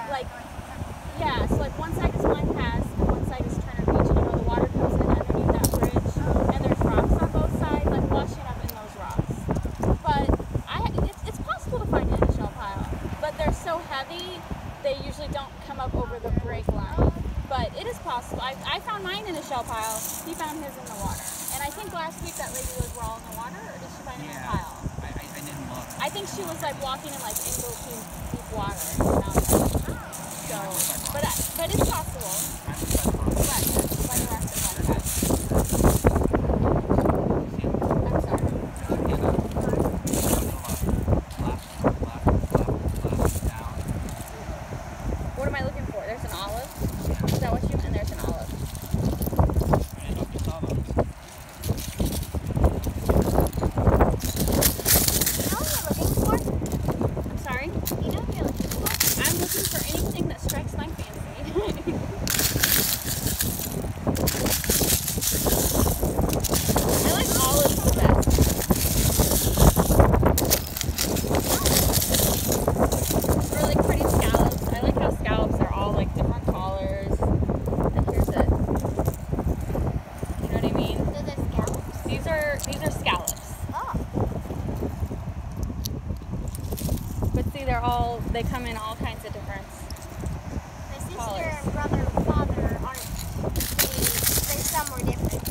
like, yeah, so like one side is Blind Pass and one side is Turner Beach. You know, the water comes in underneath that bridge, and there's rocks on both sides, like washing up in those rocks. But it's possible to find it in a shell pile, but they're so heavy, they usually don't come up over the break line. But it is possible. I found mine in a shell pile. He found his in the water. And I think last week that lady was all in the water, or did she find it in a pile? I didn't look. I think she was like walking in like ankle deep water and found it. So, but it's possible. But like the rest of them. I'm sorry. What am I looking for? There's an olive? Is that what you meant? And there's an olive. I didn't know if you saw those. You know what you're looking for? I'm sorry? You know what you're looking for? I'm looking for anything that strikes my fancy. I like olives the best. Or like pretty scallops. I like how scallops are all like different colors. And here's it. You know what I mean? Those are scallops. These are scallops. Oh. But see, they come in all kinds of different. My sister Colors. and brother and father aren't. They're somewhere different.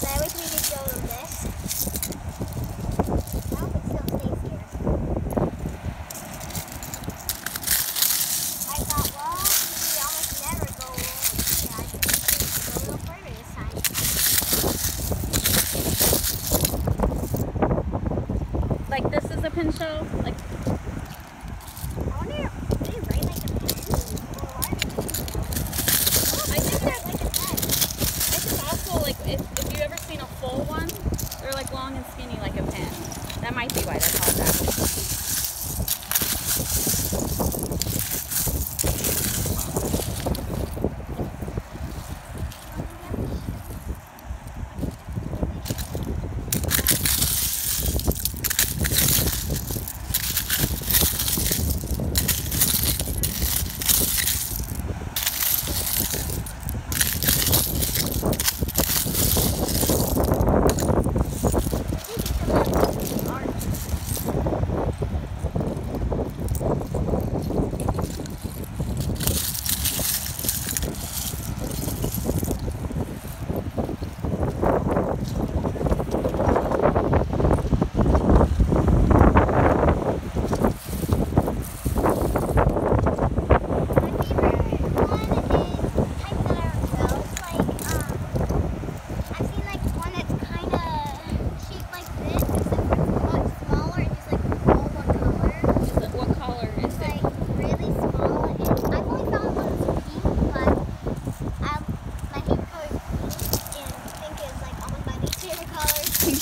But I wish we could show them this. I hope it still stays here. I thought, well, we almost never go here. I think we should go a little further this time. Like this is a pincho. Like I wonder, do they write like a pen? Or why are they I think that like a pen? it's also like if you ever seen a full one, they're like long and skinny like a pin. That might be why they're called that.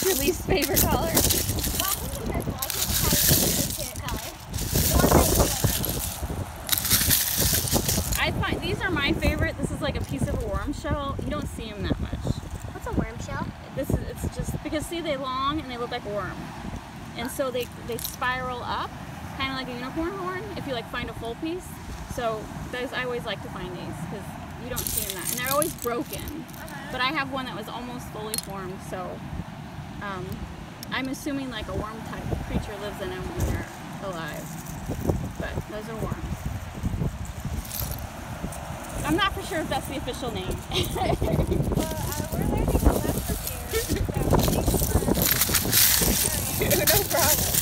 Your least favorite color? Well, I think it's purple. I think it's my least favorite color. The ones I find these are my favorite. This is like a piece of a worm shell. You don't see them that much. What's a worm shell? It's just because see they're long and they look like worm, and so they spiral up, kind of like a unicorn horn. If you like find a full piece, so those I always like to find these because you don't see them that, and they're always broken. But I have one that was almost fully formed, so. I'm assuming like a worm type creature lives in them when they're alive, but those are worms. I'm not for sure if that's the official name. We're learning a lot from you. No problem.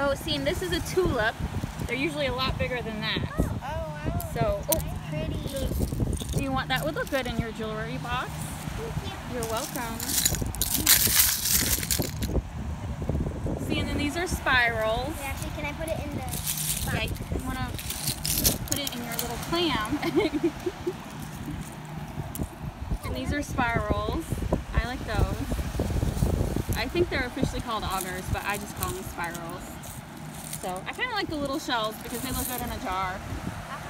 Oh, see, and this is a tulip. They're usually a lot bigger than that. Oh, wow. So, Pretty. do you want that? Would look good in your jewelry box. Thank you. You're welcome. See, and then these are spirals. Wait, actually, can I put it in the box? Yeah, you want to put it in your little clam. think they're officially called augers, but I just call them spirals. So I kind of like the little shells because they look good in a jar.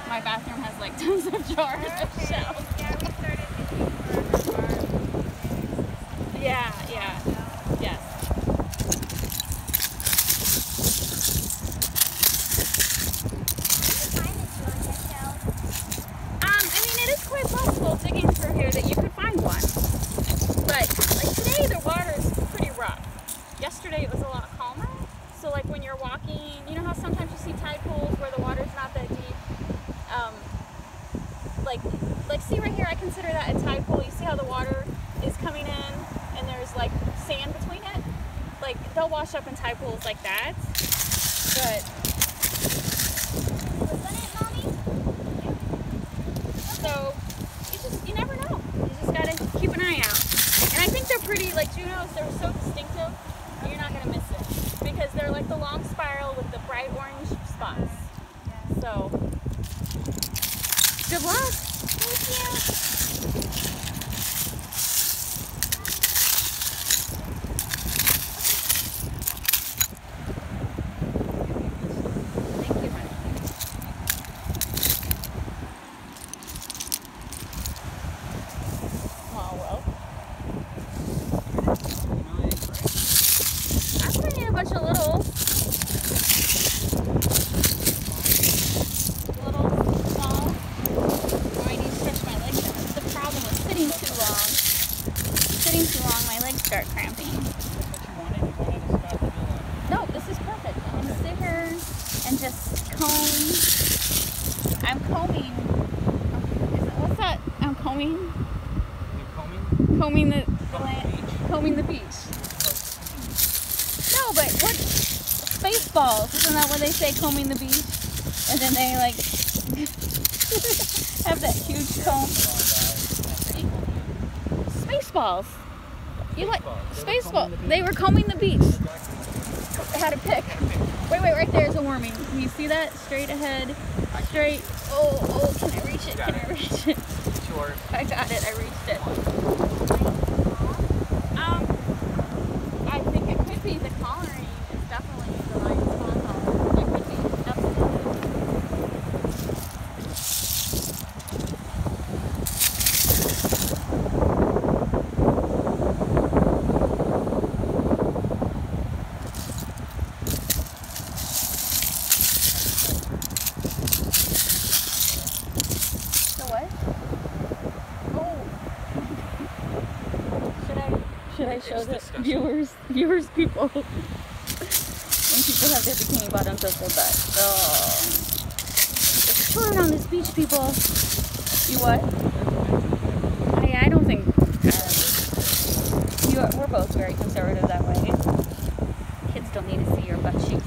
My bathroom has like tons of jars of shells. Yeah, we started looking for our bar. Yeah, yeah, yes. I mean, it is quite possible digging through here that you could find one. But like today, the water is pretty rough. Yesterday, it was a lot calmer. So like when you're walking, you know how sometimes you see tide pools where the water's not that deep. Like see right here, I consider that a tide pool. You see how the water is coming in and there's like sand between it? Like they'll wash up in tide pools like that. But Wasn't it, Mommy? so you never know. You just gotta keep an eye out. And I think they're pretty, like Junos, they're so distinctive, you're not gonna miss it. Because they're like the long spiral with the bright orange spots. So, good luck. Thank you. Thank you, honey. Oh, well. I'm putting in a bunch of little small. Oh, I need to stretch my legs out. That's the problem with sitting too long. Sitting too long, my legs start cramping. No, this is perfect. I'm gonna sit here and just comb. I'm combing. What's that? I'm combing. Combing the land. Combing the beach. No, but what? Spaceballs. Isn't that what they say? Combing the beach, and then they like have that huge comb. Spaceballs. You like Spaceball? They were combing the beach. They had a pick. Wait, right there's a worming. Can you see that? Straight ahead. Straight. Oh, can I reach it? Can I reach it? Sure. I got it. I reached it. I think it could be the collaring. It's definitely the lion's fawn collar. It could be. Absolutely. The what? Oh. Should I show the viewers people when people have their bikini bottoms up their butt. Oh. There's children on this beach, people. You what? I don't think we're both very conservative that way. Kids don't need to see your butt cheeks.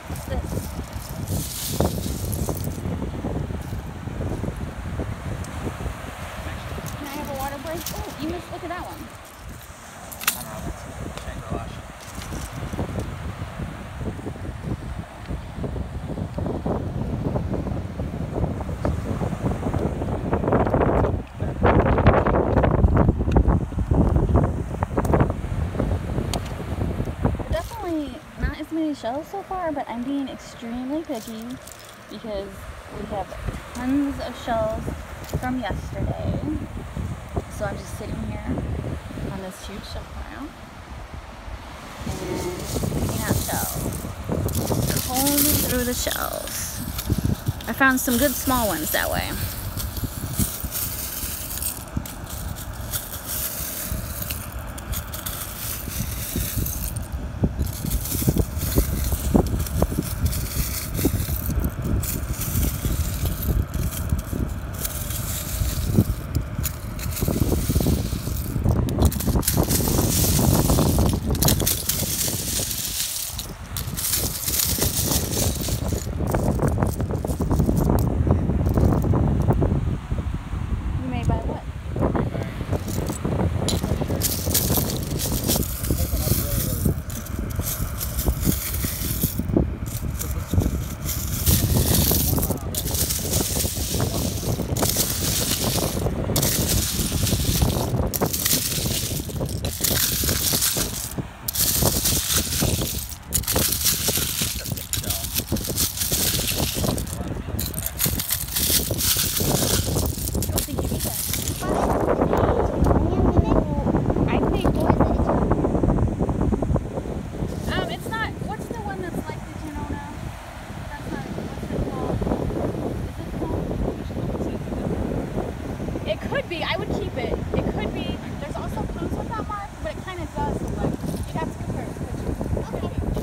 What's this? Can I have a water break? Oh, you must look at that one. Definitely not as many shells so far, but I'm being extremely picky because we have tons of shells from yesterday. So I'm just sitting here on this huge shell pile and picking out shells, combing through the shells. I found some good small ones that way. be. I would keep it. It could be. There's also clues with that mark, but it kind of does look like. You'd have to compare it to pictures. It could be.